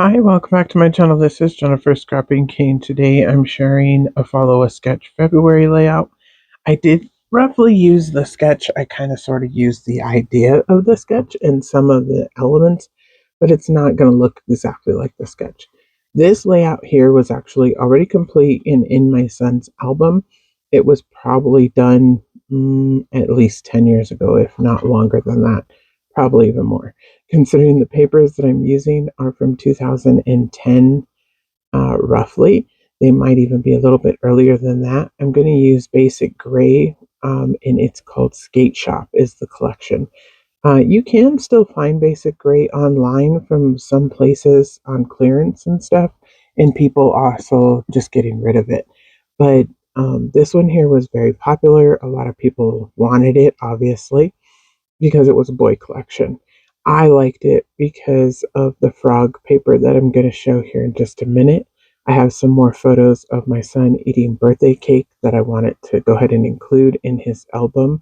Hi, welcome back to my channel. This is Jennifer Scrapping Cane. Today I'm sharing a follow a sketch February layout. I did roughly use the sketch. I kind of sort of used the idea of the sketch and some of the elements, but it's not going to look exactly like the sketch. This layout here was actually already complete and in my son's album. It was probably done at least 10 years ago, if not longer than that, probably even more. Considering the papers that I'm using are from 2010, roughly. They might even be a little bit earlier than that. I'm going to use basic gray, and it's called Skate Shop is the collection. You can still find basic gray online from some places on clearance and stuff, and people also just getting rid of it. But this one here was very popular. A lot of people wanted it, obviously, because it was a boy collection. I liked it because of the frog paper that I'm going to show here in just a minute. I have some more photos of my son eating birthday cake that I wanted to go ahead and include in his album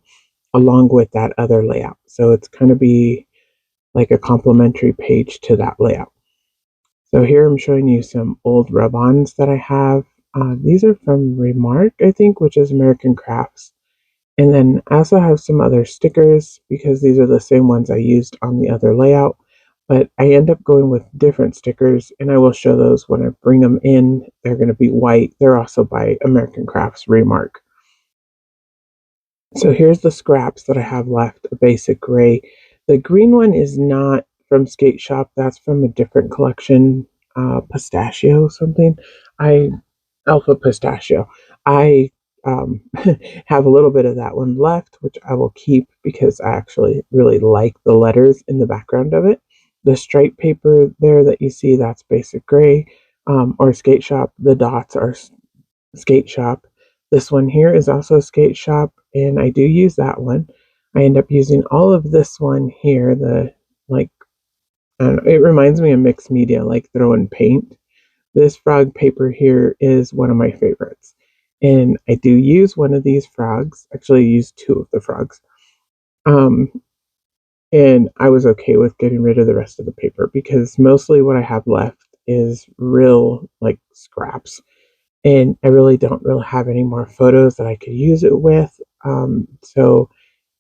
along with that other layout. So it's going to be like a complementary page to that layout. So here I'm showing you some old rub-ons that I have. These are from Remark, I think, which is American Crafts. And then I also have some other stickers because these are the same ones I used on the other layout, but I end up going with different stickers and I will show those when I bring them in. They're going to be white. They're also by American Crafts Remark. So here's the scraps that I have left, a basic gray. The green one is not from Skate Shop. That's from a different collection, pistachio something. I Alpha Pistachio. I have a little bit of that one left, which I will keep because I actually really like the letters in the background of it. The stripe paper there that you see, that's basic gray, or Skate Shop. The dots are Skate Shop. This one here is also Skate Shop, and I do use that one. I end up using all of this one here, the like, I don't know, it reminds me of mixed media, like throwing paint. This frog paper here is one of my favorites. And I do use one of these frogs. Actually, I use two of the frogs. Um, and I was okay with getting rid of the rest of the paper because mostly what I have left is real like scraps. And I really don't really have any more photos that I could use it with. And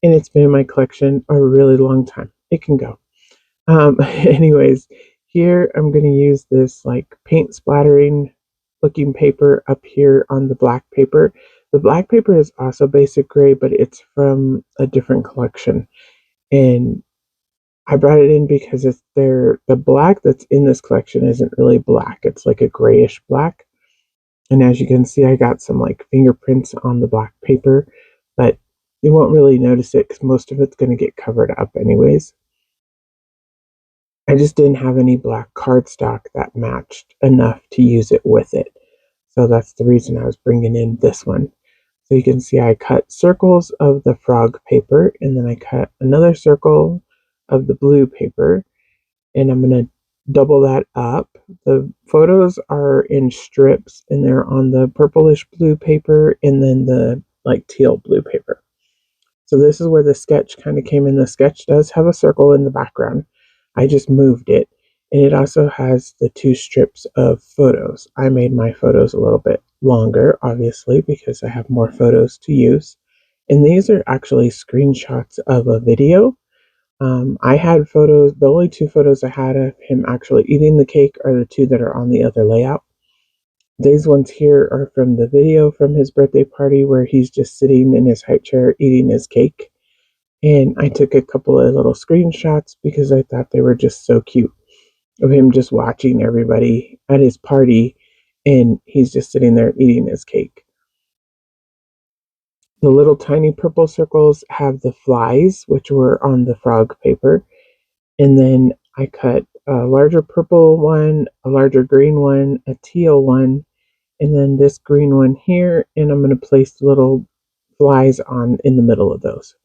it's been in my collection a really long time. It can go. Anyways, here I'm going to use this like paint splattering looking paper up here on the black paper. The black paper is also basic gray, but it's from a different collection. And I brought it in because the black that's in this collection isn't really black. It's like a grayish black. And as you can see, I got some like fingerprints on the black paper, but you won't really notice it because most of it's going to get covered up anyways. I just didn't have any black cardstock that matched enough to use it with it. So that's the reason I was bringing in this one. So you can see I cut circles of the frog paper and then I cut another circle of the blue paper and I'm going to double that up. The photos are in strips and they're on the purplish blue paper and then the like teal blue paper. So this is where the sketch kind of came in. The sketch does have a circle in the background. I just moved it. And it also has the two strips of photos. I made my photos a little bit longer, obviously, because I have more photos to use. And these are actually screenshots of a video. I had photos, the only two photos I had of him actually eating the cake are the two that are on the other layout. These ones here are from the video from his birthday party where he's just sitting in his high chair eating his cake. And I took a couple of little screenshots because I thought they were just so cute of him just watching everybody at his party and he's just sitting there eating his cake. The little tiny purple circles have the flies, which were on the frog paper. And then I cut a larger purple one, a larger green one, a teal one, and then this green one here, and I'm going to place little flies on in the middle of those.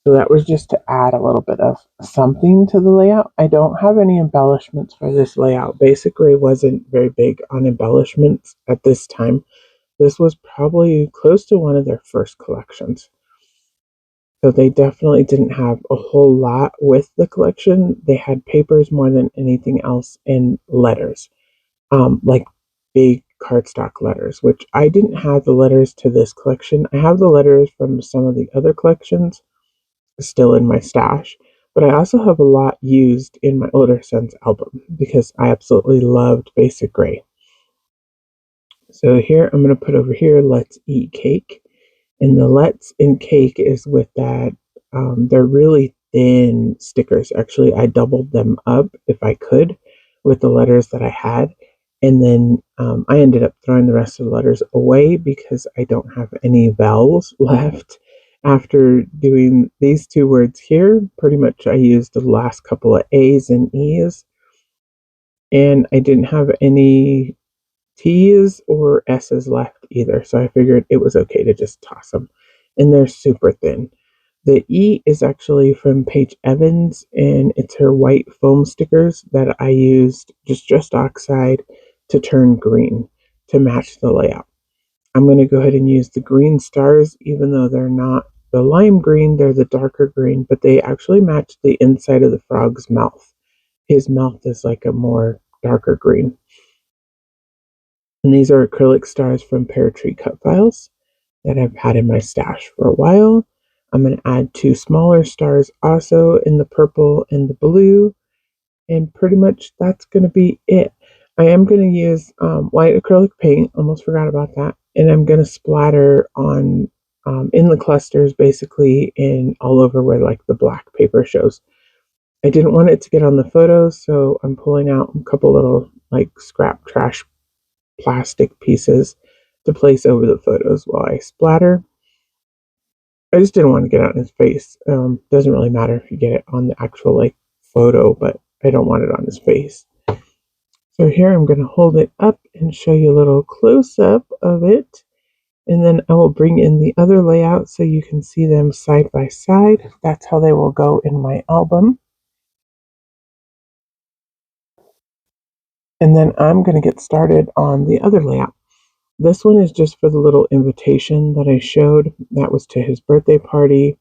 So that was just to add a little bit of something to the layout. I don't have any embellishments for this layout. Basic Gray wasn't very big on embellishments at this time. This was probably close to one of their first collections. So they definitely didn't have a whole lot with the collection. They had papers more than anything else and letters, like big cardstock letters, which I didn't have the letters to this collection. I have the letters from some of the other collections still in my stash, but I also have a lot used in my older son's album because I absolutely loved Basic Gray. So here I'm going to put over here, Let's Eat Cake. And the Let's in Cake is with that, they're really thin stickers. Actually, I doubled them up if I could with the letters that I had. And then I ended up throwing the rest of the letters away because I don't have any vowels left. After doing these two words here, pretty much I used the last couple of A's and E's. And I didn't have any T's or S's left either, so I figured it was okay to just toss them. And they're super thin. The E is actually from Paige Evans, and it's her white foam stickers that I used just oxide to turn green to match the layout. I'm going to go ahead and use the green stars, even though they're not the lime green, they're the darker green, but they actually match the inside of the frog's mouth. His mouth is like a more darker green. And these are acrylic stars from Peartree Cutfiles that I've had in my stash for a while. I'm going to add two smaller stars also in the purple and the blue. And pretty much that's going to be it. I am going to use white acrylic paint. Almost forgot about that. And I'm going to splatter on in the clusters basically in all over where like the black paper shows. I didn't want it to get on the photos, so I'm pulling out a couple little like scrap trash plastic pieces to place over the photos while I splatter. I just didn't want to get it on his face. Doesn't really matter if you get it on the actual like photo, but I don't want it on his face. So here I'm going to hold it up and show you a little close up of it. And then I will bring in the other layout so you can see them side by side. That's how they will go in my album. And then I'm going to get started on the other layout. This one is just for the little invitation that I showed. That was to his birthday party.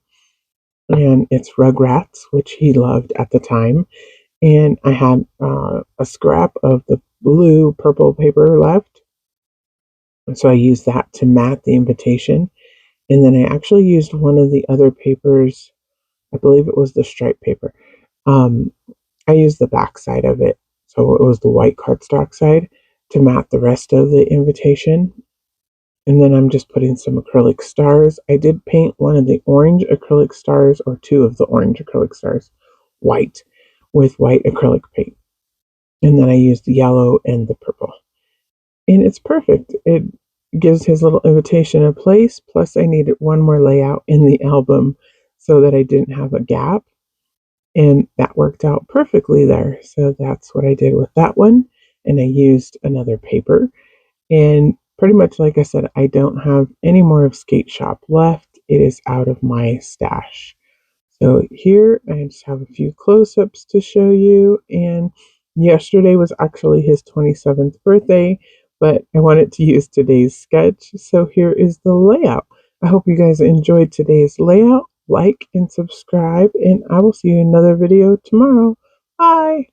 And it's Rugrats, which he loved at the time. And I had a scrap of the blue purple paper left. So I used that to mat the invitation. And then I actually used one of the other papers. I believe it was the stripe paper. Um, I used the back side of it. So it was the white cardstock side to mat the rest of the invitation. And then I'm just putting some acrylic stars. I did paint one of the orange acrylic stars, or two of the orange acrylic stars, white with white acrylic paint. And then I used the yellow and the purple. And it's perfect. It gives his little invitation a place. Plus, I needed one more layout in the album so that I didn't have a gap. And that worked out perfectly there. So that's what I did with that one. And I used another paper. And pretty much like I said, I don't have any more of Skate Shop left. It is out of my stash. So here I just have a few close-ups to show you. And yesterday was actually his 27th birthday, but I wanted to use today's sketch. So here is the layout. I hope you guys enjoyed today's layout. Like and subscribe, and I will see you in another video tomorrow. Bye!